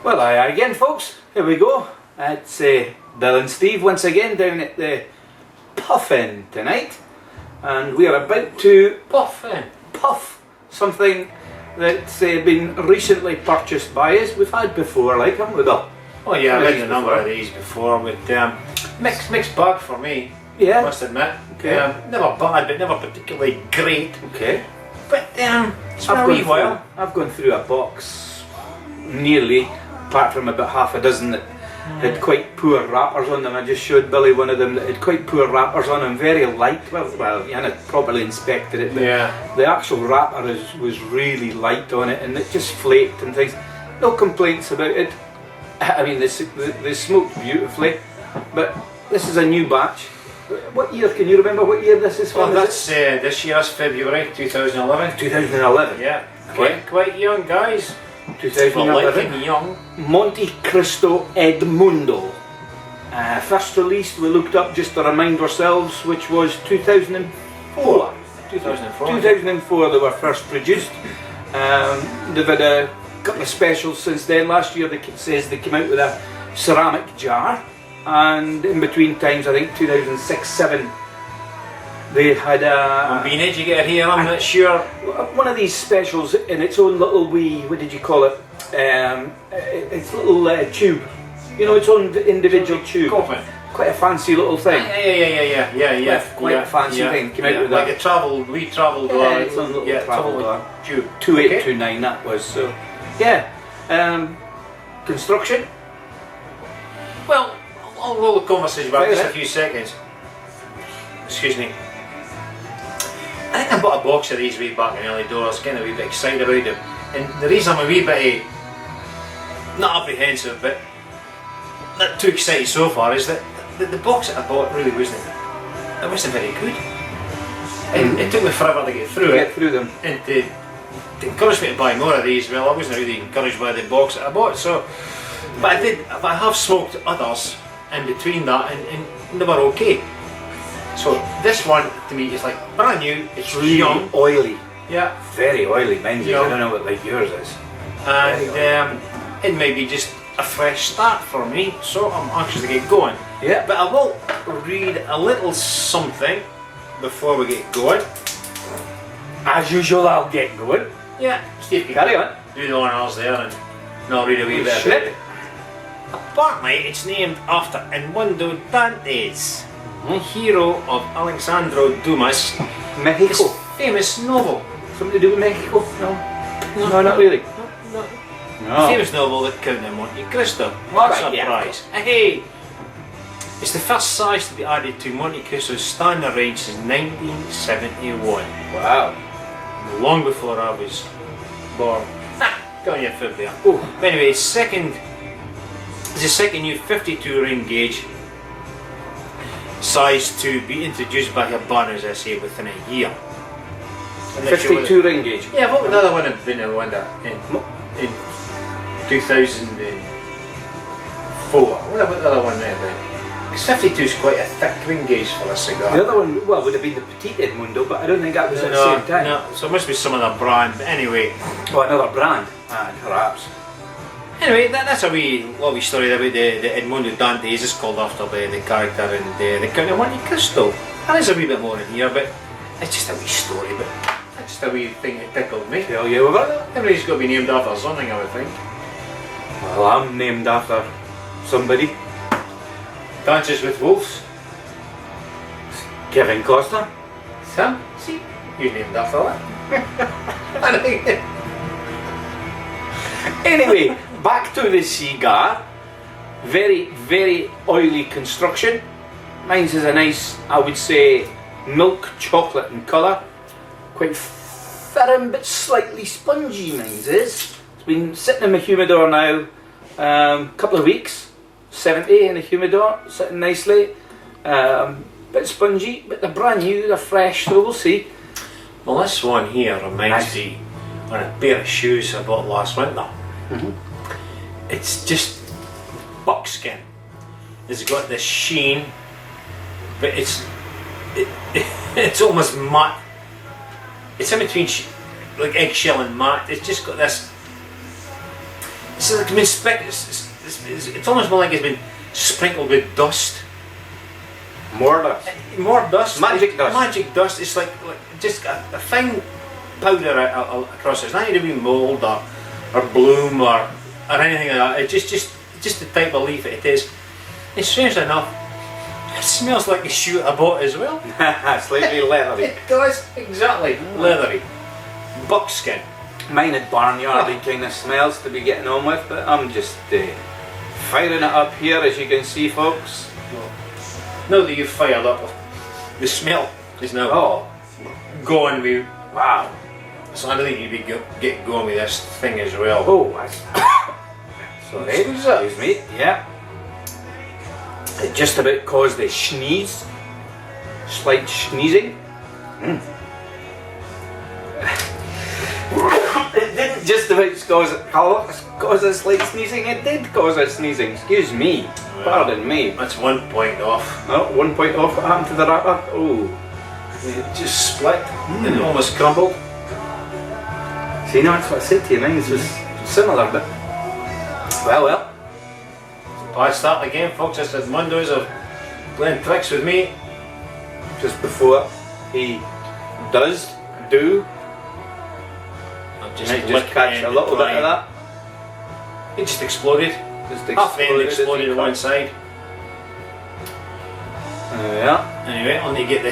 Well, aye again, folks. Here we go. It's Bill and Steve once again down at the Puffin tonight, and we are about to puff something that's been recently purchased by us. We've had before, like, haven't we, Bill? Oh yeah, I've had a number of these before, but mixed bag for me. Yeah. I must admit. Okay. Never bad, but never particularly great. Okay. But it's been a wee while. I've gone through a box, nearly, apart from about half a dozen that had quite poor wrappers on them. I just showed Billy one of them that had quite poor wrappers on them, very light. Well, you hadn't properly inspected it, but Yeah. the actual wrapper was really light on it, and it just flaked and things. No complaints about it. I mean, they smoked beautifully, but this is a new batch. What year? Can you remember what year this is from? Well, that's this year's February 2011. 2011. Yeah. Okay. Quite young, guys. 2011. Well, young. Montecristo Edmundo. First released, we looked up just to remind ourselves, which was 2004. 2004. 2004 they were first produced. They've had a couple of specials since then. Last year it says they came out with a ceramic jar, and in between times, I think 2006-07, they had a... Been educated here, I'm not sure. One of these specials in its own little wee, what did you call it? It's a little tube. You know, its own individual tube. Coffin. Quite a fancy little thing. Yeah. Quite a fancy thing. Came out with like that. a travel Yeah, it's a little travel bar. Tube. 2829 that was, so yeah. Construction. Well, I'll roll the conversation back just a Right. few seconds. Excuse me. I think I bought a box of these way back in the early doors, getting a wee bit excited about them. And the reason I'm a wee bit, not apprehensive, but not too excited so far, is that the box that I bought really wasn't very good. And it took me forever to get through it. them. And to encourage me to buy more of these, well, I wasn't really encouraged by the box that I bought, so. But I have smoked others in between that, and they were okay. So this one to me is like brand new. It's Really young, oily. yeah, Very oily, mind you. Yeah. I don't know what like yours is. and it may be just a fresh start for me. So I'm anxious to get going. Yeah. But I will read a little something before we get going. As usual, I'll get going. Yeah, Steve, can Carry on. do the honours there, and I'll read a wee bit Shit. about it. Apparently, it's named after Edmundo Dantes, the hero of Alexandro Dumas' Mexico. famous novel. Something to do with Mexico? No, not really. No. No. Famous novel, The Count of Monte Cristo. All What a right, yeah. surprise. Hey! It's the first size to be added to Monte Cristo's standard range since 1971. Wow. Long before I was born. Got your fib there. Oh. But anyway, it's the second new 52 ring gauge size to be introduced by Habana, as I say, within a year. I'm not sure 52 ring gauge. whether- Yeah, what would the other one have been? I wonder. In 2004. What about the other one there then? Because 52 is quite a thick ring gauge for a cigar. The other one, well, would have been the Petite Edmundo, but I don't think that was at the same time. No, so it must be some other brand. But anyway, Oh, another brand. Perhaps. Anyway, that's a wee story about the Edmundo Dantes. It's called after the character in the Count of Monte Cristo. And there's a wee bit more in here, but it's just a wee story. But it's just a wee thing that tickled me. Tell you about it. Everybody's got to be named after something, I would think. Well, I'm named after somebody. Dances with Wolves. Kevin Costner. Sam, see, you named after that. Anyway, back to the cigar. Very, very oily construction. Mine's is a nice, I would say, milk chocolate in colour. Quite firm but slightly spongy, mine's is. It's been sitting in my humidor now a couple of weeks. 70 in the humidor, sitting nicely. Bit spongy, but they're brand new, they're fresh, so we'll see. Well, this one here reminds me of a pair of shoes I bought last winter. It's just buckskin. It's got this sheen, but it's almost matte. It's in between like eggshell and matte. It's just got this It's like been it's almost more like it's been sprinkled with dust. More dust. More dust. Magic dust. Magic dust. It's like just a fine powder across it. It's not even mould or bloom or anything like that. It's just the type of leaf it is. And strangely enough, it smells like the shoe I bought as well. Slightly leathery. It does, exactly. Leathery. Buckskin. Mine at barnyardy kind of smells to be getting on with, but I'm just firing it up here, as you can see, folks. Now that you've fired up, the smell is now going with. Wow. So I think you get going with this thing as well. Oh, sorry. Excuse me. Yeah. It just about caused a sneeze. Slight sneezing. It didn't just about cause a slight sneezing, it did cause a sneezing. Excuse me. Well, pardon me. That's 1 point off. No, 1 point off. What happened to the wrapper? Oh. It just split. It almost crumbled. See, no, that's what I said to you. Mine was similar, but well. I start again, folks. This is Edmundo's of playing tricks with me. Just before he do, I'm just catch a little bit of that. It just exploded. Half the end exploded on one side. Yeah. Anyway, I'll need to get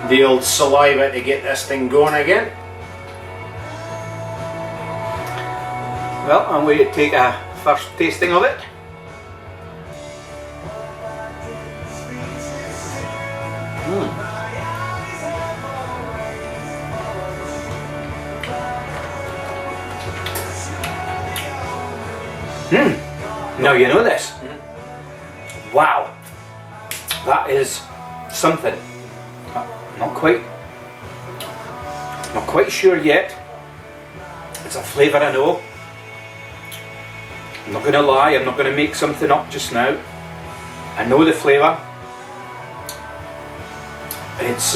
the old saliva to get this thing going again. Well, I'm going to take a first tasting of it. Now you know this. Wow, that is something. Not quite sure yet. It's a flavour I know. I'm not going to lie. I'm not going to make something up just now. I know the flavour. It's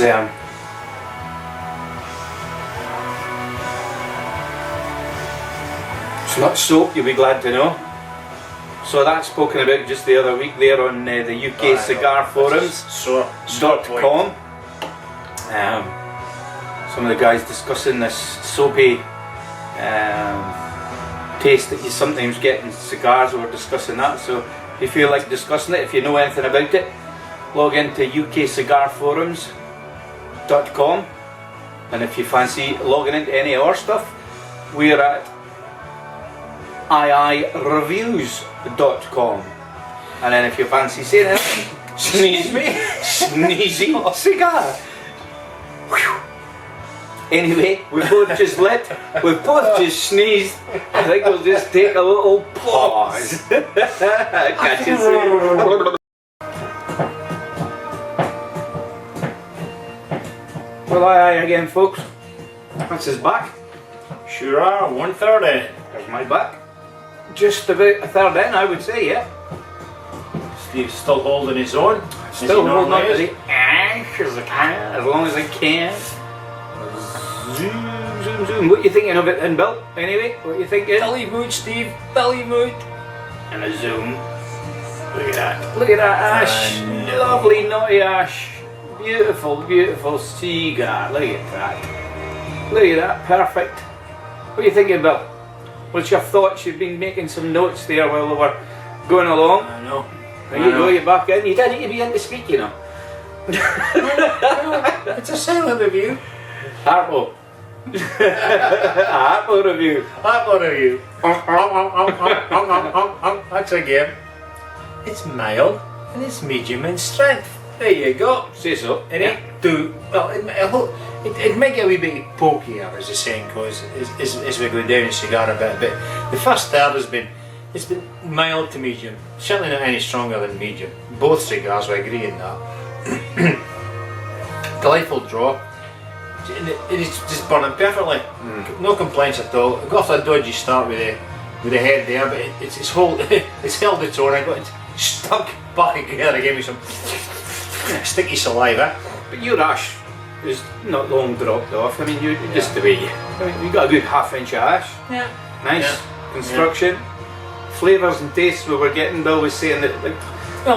not soap, you'll be glad to know. So that's spoken about just the other week there on the UK Cigar Forums.com. Some of the guys discussing this soapy taste that you sometimes get in cigars. We're discussing that. So if you feel like discussing it, if you know anything about it, log into ukcigarforums.com, and if you fancy logging into any of our stuff, we're at Ayeayereviews.com, and then if you fancy saying it, Sneezy Cigar. Whew. Anyway, we've both just sneezed. I think we'll just take a little pause. Catch you soon. Well, aye again, folks. That's his back. Sure are, 1/3 in. There's my back. Just about a third in, I would say, yeah. Steve's still holding his own. Still holding on to the ash as I can, as long as I can. Zoom. What are you thinking of it then, Bill? Anyway, what are you thinking? Belly mood, Steve. Belly mood. And a zoom. Look at that. Look at that ash. Lovely naughty ash. Beautiful cigar. Look at that. Look at that. Perfect. What are you thinking, Bill? What's your thoughts? You've been making some notes there while we were going along. I know. There you go, you're back in. You don't need to be in to speak, you know. It's a silent review. Harpo. Harpo review. Harpo review. That's a game. It's mild and it's medium in strength. There you go. Say so. It ain't too well. It might get a wee bit pokey, as the saying goes, as we go down the cigar a bit. But the first third has been mild to medium. Certainly not any stronger than medium. Both cigars, I agree in that. Delightful draw. It is just burning perfectly. No complaints at all. I got off a dodgy start with the head there, but it's held its own. I got it stuck back again. It gave me some sticky saliva. But your ash is not long dropped off. I mean, just the way you got a good 1/2 inch of ash. Yeah. Nice construction. flavours and tastes we were getting. Bill was saying that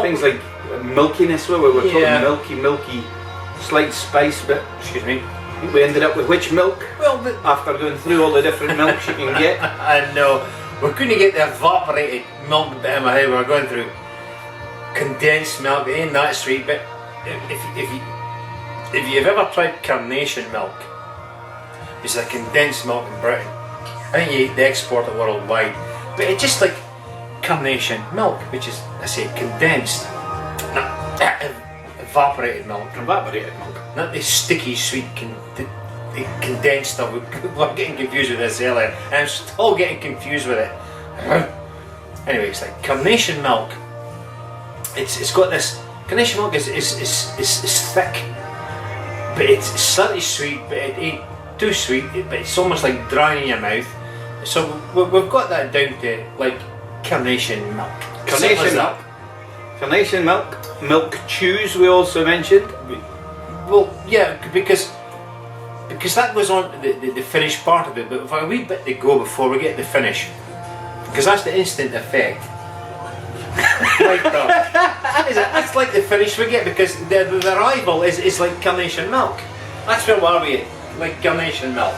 things like milkiness, where we were talking milky, slight spice, but Excuse me. we ended up with which milk? Well, After going through all the different milks you can get. I know. We're going to get the evaporated milk bit in my head. We're going through condensed milk. It ain't that sweet, but if you've ever tried carnation milk, it's like condensed milk in Britain. I think they export it worldwide, but it's just like carnation milk, which is, I say, condensed, not evaporated milk. Evaporated milk. Not the sticky, sweet, the condensed stuff. We're getting confused with this earlier. I'm still getting confused with it. Anyway, it's like carnation milk. It's got this. Carnation milk is thick, but it's slightly sweet, but it ain't too sweet. But it's almost like dry in your mouth. So we've got that down to like carnation milk. Carnation milk. Carnation milk. Milk chews we also mentioned. Well, yeah, because that goes on the finished part of it, but if a wee bit to go before we get the finish, because that's the instant effect. Like that. That's like the finish we get, because the rival is like carnation milk. That's where we are, like carnation milk.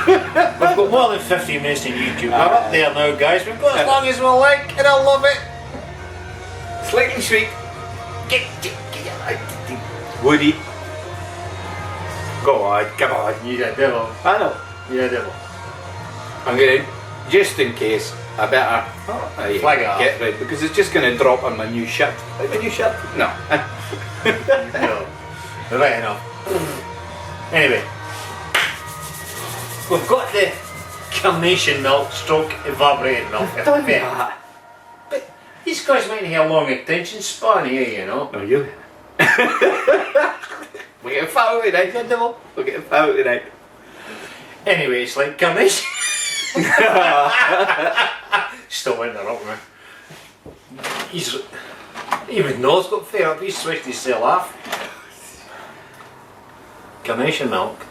We've got more than 15 minutes on YouTube. We're up there now, guys. We've got as long as we like, and I love it. Slightly sweet. Woody. Go on, come on. You're a devil. I know. You're a devil. I'm gonna, just in case, I better Flag it off. get right, because it's just gonna drop on my new shirt. Like my new shirt? No. No. Right enough. Anyway, we've got the carnation milk stroke evaporated milk. Don't be that. But these guys might have a long attention span here, you know. No, you. We're getting fat out tonight, you devil. We're getting fat out tonight. Anyway, it's like carnation. Still went there up, man. He even knows got fair up. He's switched his cell off. Carnation milk,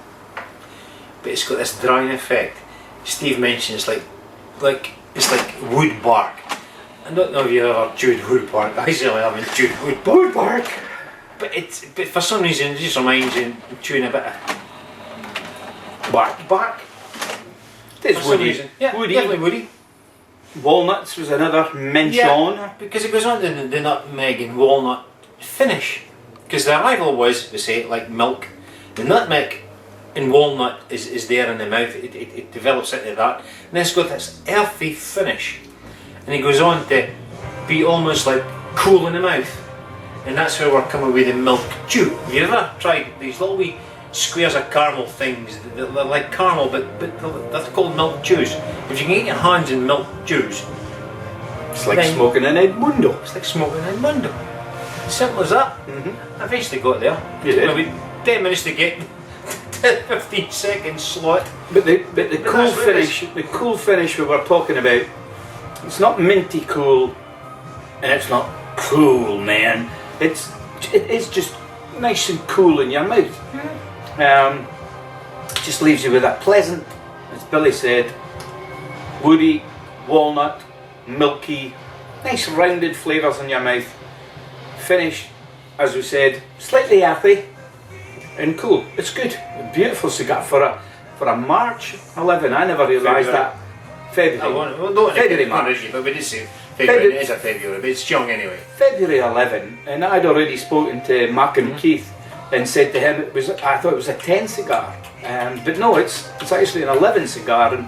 but it's got this drying effect. Steve mentions like it's like wood bark. I don't know if you ever chewed wood bark. I certainly haven't chewed wood bark. Wood bark. But for some reason it just reminds you of chewing a bit of bark. It's For some woody. reason. Yeah, Woody. definitely woody. Walnuts was another mention. Yeah, because it goes on to the nutmeg and walnut finish. Because the rival was, we say, like milk. The nutmeg and walnut is there in the mouth. It develops into that. And then it's got this earthy finish. And it goes on to be almost like cool in the mouth. And that's where we're coming with the milk chew. Have you ever tried these little wee squares of caramel things? They're like caramel, but they're called milk chews. If you can get your hands in milk chews, It's like smoking an Edmundo. it's like smoking an Edmundo. Simple as that. I eventually got there. You did. Took me 10 minutes to get 15 seconds slot. But the But cool that's what it finish, the cool finish we were talking about, it's not minty cool, and it's not cool, man. It is just nice and cool in your mouth. Just leaves you with that pleasant, as Billy said, woody, walnut, milky, nice rounded flavours in your mouth. Finish, as we said, slightly earthy and cool. It's good. A beautiful cigar for a March 11. I never realised that. February. February, March. But we did say February. It is a February, but it's young anyway. February 11, and I'd already spoken to Mark and Keith and said to him I thought it was a 10 cigar, but no, it's actually an 11 cigar. And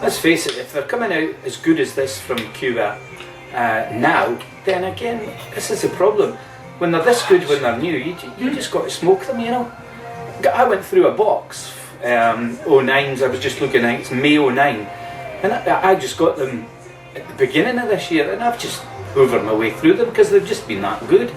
let's face it, if they're coming out as good as this from Cuba now, then again, this is a problem. When they're this good, when they're new, you just got to smoke them, you know. I went through a box, 09s. I was just looking at it's May 09, and I just got them at the beginning of this year, and I've just hoovered my way through them because they've just been that good.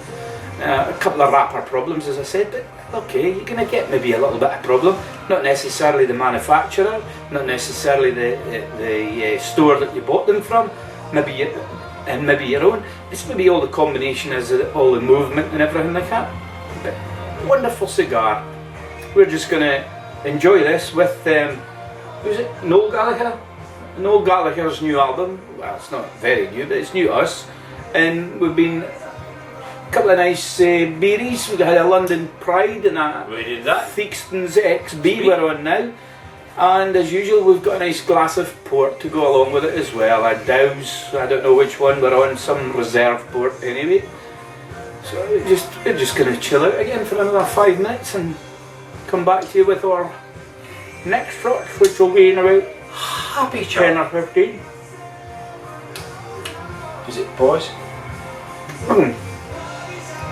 A couple of wrapper problems, as I said, but okay, you're going to get maybe a little bit of problem. Not necessarily the manufacturer, not necessarily the store that you bought them from, maybe your own. It's maybe all the combination as all the movement and everything like that. But wonderful cigar. We're just going to enjoy this with who's it? Noel Gallagher. Noel Gallagher's new album. Well, it's not very new, but it's new to us. And we've been a couple of nice beeries. We had a London Pride and a We did that. Theakston's XB we're on now. And as usual, we've got a nice glass of port to go along with it as well. A Dow's, I don't know which one we're on, some reserve port anyway. So we're just going to chill out again for another 5 minutes and come back to you with our next shot, which will be in about Happy 10 chap. or 15. Is it boys?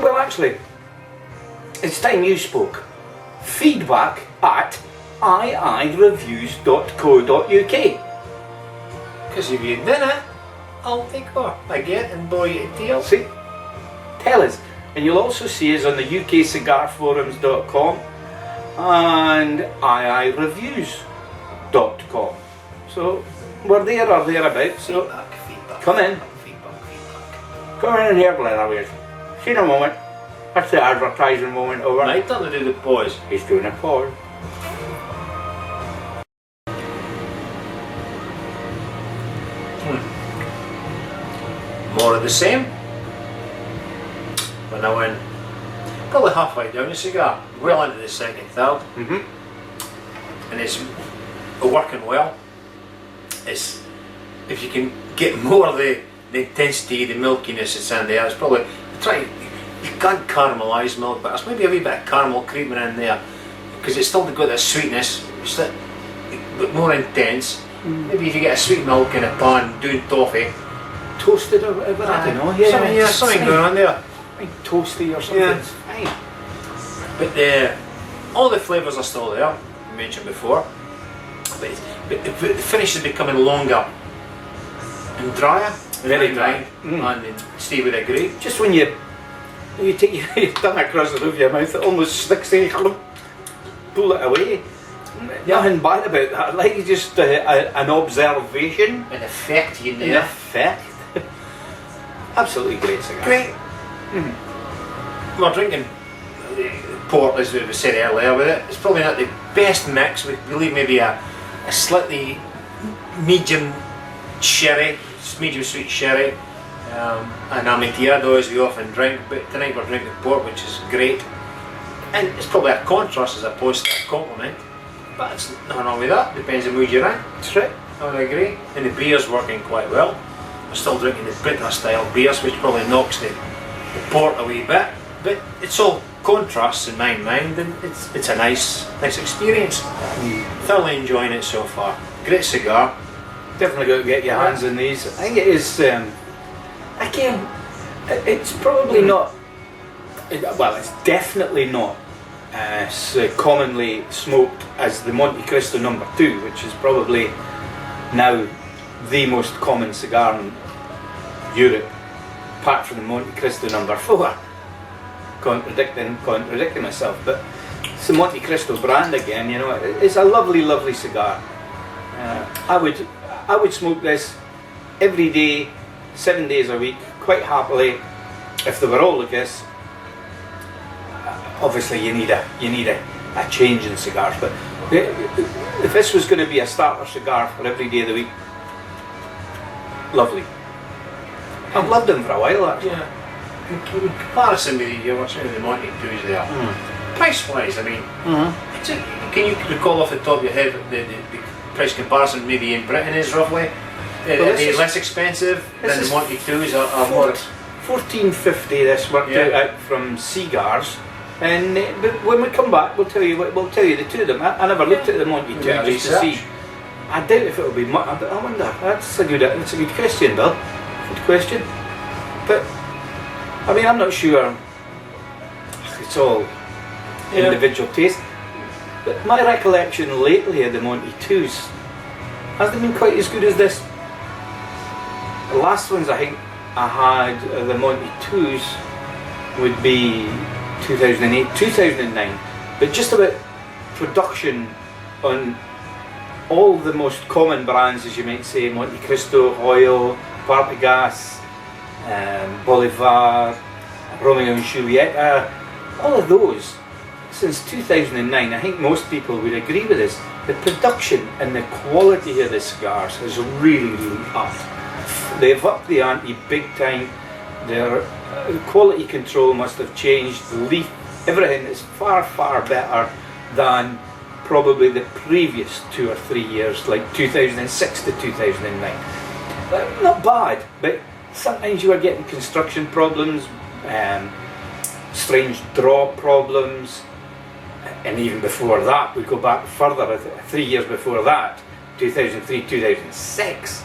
Well, actually, it's time you spoke. Feedback at Ayeayereviews.co.uk. Because if you didn't, I'll take her again and blow you to deal. See? Tell us. And you'll also see us on the ukcigarforums.com and Ayeayereviews.com. So we're there or thereabouts. So Feedback. come in. Feedback. Come in and hear Leatherways. See in a moment. That's the advertising moment over. Right, nothing to do with boys. He's doing a pause. More of the same. When I went probably halfway down the cigar, well into the second third, and it's working well. It's if you can get more of the intensity, the milkiness that's in there. It's probably you can't caramelise milk, but there's maybe a wee bit of caramel creaming in there because it's still got that sweetness. It's that but more intense. Maybe if you get a sweet milk in a pan doing toffee. Toasted or whatever, I don't know. Yeah, something going on there. Like toasty or something. Yeah. It's fine. But all the flavours are still there, you mentioned before. But the finish is becoming longer and drier. Very dry. And Steve would agree. Just when you take your tongue across the roof of your mouth, it almost sticks to you. Pull it away. Nothing bad about that. Like just an observation. An effect in An there. effect. Absolutely great cigar. Great. We're drinking port, as we said earlier, with it. It's probably not the best mix. We believe maybe a slightly medium sherry, medium sweet sherry, an amontillado as we often drink. But tonight we're drinking port, which is great. And it's probably a contrast as opposed to a complement. But it's nothing wrong with that. Depends on the mood you're in. That's right. I would agree. And the beer's working quite well. We're still drinking the Brita style beers, which probably knocks the port a wee bit. But it's all contrasts in my mind, and it's a nice experience. Thoroughly enjoying it so far. Great cigar. Definitely got to get your hands on these. I think it is, again, it's probably not, well, it's definitely not as commonly smoked as the Montecristo No. 2, which is probably now the most common cigar in Europe, apart from the Montecristo No. 4. Contradicting myself, but it's the Montecristo brand again. You know, it's a lovely cigar. I would smoke this every day, 7 days a week, quite happily. If they were all like this, obviously you need a change in cigars. But if this was going to be a starter cigar for every day of the week, lovely. I've loved them for a while actually. Yeah. In comparison with the Monte 2s there, price wise, I mean, can you recall off the top of your head the price comparison maybe in Britain is roughly? Are they less expensive than the Monte 2s or more? $14.50 this worked out from Cigars, and but when we come back we'll tell you the two of them. I never looked at the Monte 2 just to see. I doubt if it'll be much. I wonder. That's a good question, Bill. Good question. But I mean, I'm not sure. It's all individual taste. But my recollection lately of the Monte 2s hasn't been quite as good as this. The last ones I think I had the Monte 2s would be 2008, 2009. But just about production on all the most common brands, as you might say, Montecristo, Hoyo, Partagas, Bolivar, Romeo and Julieta, all of those since 2009, I think most people would agree with this, the production and the quality of the cigars has really, really upped. They've upped the ante big time. Their quality control must have changed. The leaf, everything is far, far better than probably the previous 2 or 3 years, like 2006 to 2009. Not bad, but sometimes you are getting construction problems, strange draw problems, and even before that, we go back further, 3 years before that, 2003, 2006.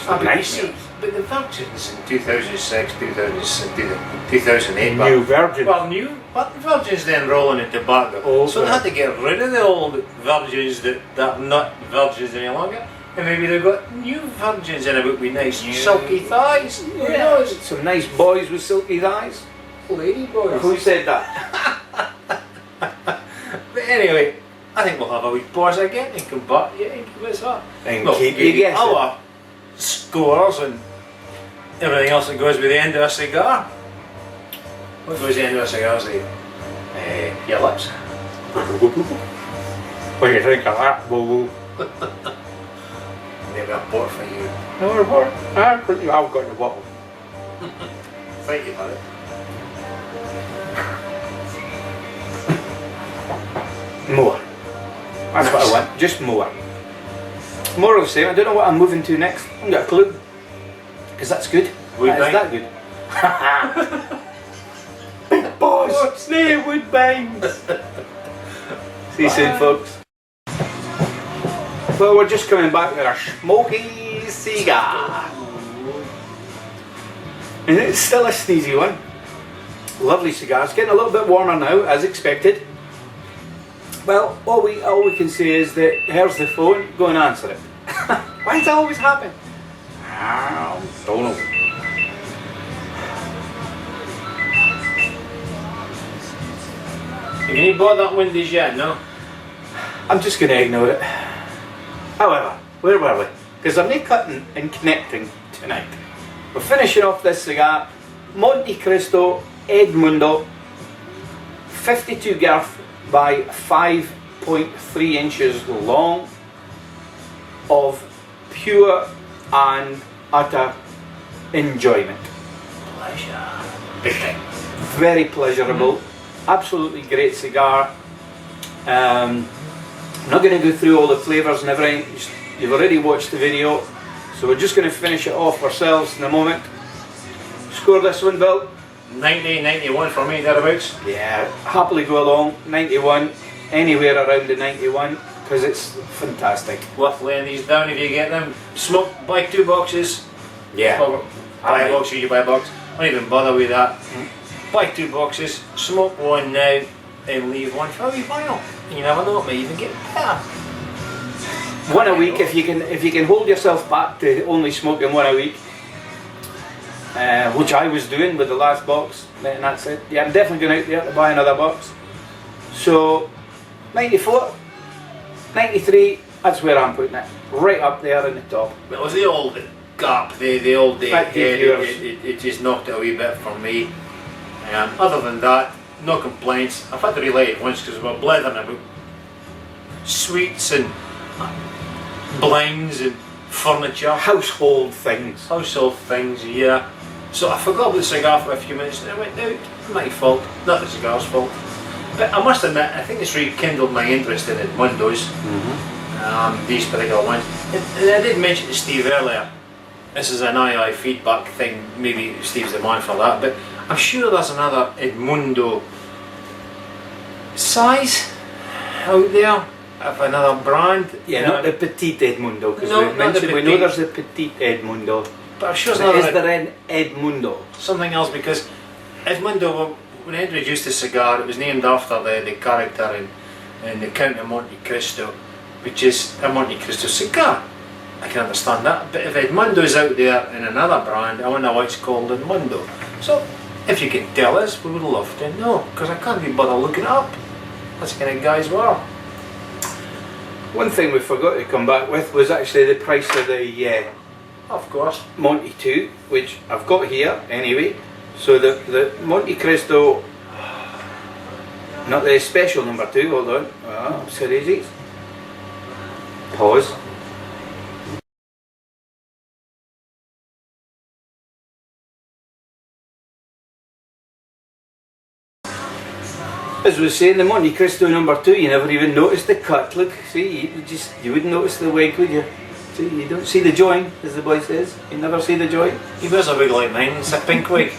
But the Virgins in 2006, 2008, New Virgins. Well, but the Virgins then rolling in tobacco. So they had to get rid of the old Virgins that are not Virgins any longer. And maybe they've got new Virgins in about with nice silky thighs. Who knows? Some nice boys with silky thighs. Lady boys. Who said that? But anyway, I think we'll have a wee pause again and come back. Yeah, what's that? And keep you guessing. Our scores and everything else that goes with the end of a cigar. What goes with the end of a cigar is your lips. What do you think of that, boo? Maybe a bottle for you. No, I've got the bottle. Thank you, buddy. More. That's what I want. Just more. More of the same. I don't know what I'm moving to next. I haven't got a clue. Because that's good. Is that good? Big boss! Snare Woodbines! See you soon, folks. Well, we're just coming back with our smoky cigar. And it's still a sneezy one. Lovely cigar. It's getting a little bit warmer now, as expected. Well, all we can say is that here's the phone, go and answer it. Why does that always happen? I don't know. Have you bought that Windies yet, no? I'm just going to ignore it. However, where were we? Because I'm not cutting and connecting tonight. We're finishing off this cigar, Montecristo Edmundo, 52 girth by 5.3 inches long, of pure and utter enjoyment. Pleasure. Big thing. Very pleasurable, absolutely great cigar. I'm not going to go through all the flavours and everything, you've already watched the video, so we're just going to finish it off ourselves in a moment. Score this one, Bill? 90, 91 for me, thereabouts. Yeah, happily go along, 91, anywhere around the 91, because it's fantastic. Worth laying these down if you get them. Smoke, buy 2 boxes. Yeah. Buy a box, you buy a box. Don't even bother with that. Buy 2 boxes, smoke one now, and leave one for a wee while. You never know, it may even get better. One a week, if you can hold yourself back to only smoking one a week, which I was doing with the last box, and that's it. Yeah, I'm definitely going out there to buy another box. So, 94, 93, that's where I'm putting it. Right up there in the top. It was the old gap, the old head, it just knocked it a wee bit for me. Other than that, no complaints. I've had to relight it once because we were blethering about sweets and blinds and furniture. Household things. Household things, yeah. So I forgot about the cigar for a few minutes and I went out. My fault, not the cigar's fault. But I must admit, I think it's rekindled my interest in Edmundos. These particular ones. And I did mention to Steve earlier, this is an II feedback thing, maybe Steve's the man for that, but I'm sure there's another Edmundo size out there of another brand. Yeah, not the Petite Edmundo, because we know there's a Petite Edmundo. But I'm sure is there an Edmundo? Something else, because Edmundo, when I introduced the cigar, it was named after the character in the Count of Monte Cristo, which is a Monte Cristo cigar. I can understand that, but if Edmundo's out there in another brand, I wonder why it's called Edmundo. So, if you can tell us, we would love to know, because I can't be bothered looking it up. That's the kind of guys we are. One thing we forgot to come back with was actually the price of the of course, Monte 2, which I've got here anyway. So the Monte Cristo Not the special number 2, hold on. Oh, series. Pause. As we was saying, the Montecristo number 2, you never even noticed the cut. Look, see, you wouldn't notice the wig, would you? See, you don't see the join, as the boy says. You never see the join. He wears a wig like mine, it's a pink wig.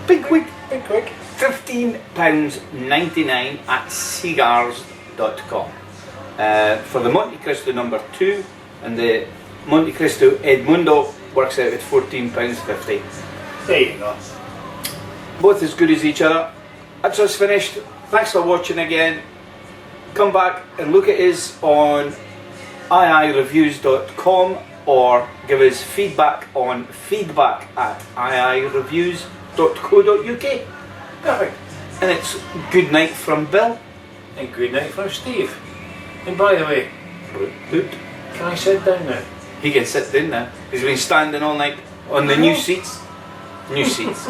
Pink wig. Pink wig. £15.99 at cigars.com. For the Montecristo number 2, and the Montecristo Edmundo works out at £14.50. There you go. Both as good as each other. That's us finished. Thanks for watching again. Come back and look at us on Ayeayereviews.com or give us feedback on feedback@ayeayereviews.co.uk. Perfect. And it's good night from Bill. And good night from Steve. And by the way, can I sit down now? He can sit down now. He's been standing all night on the new seats. New seats.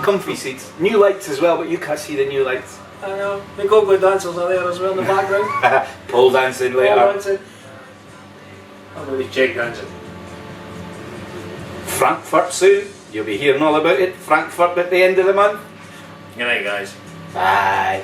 Comfy seats. New lights as well, but you can't see the new lights. I know. The go-go dancers are there as well in the background. Pole dancing later. Pole dancing. I'm going to check dancing. Frankfurt soon. You'll be hearing all about it. Frankfurt at the end of the month. Good night, guys. Bye.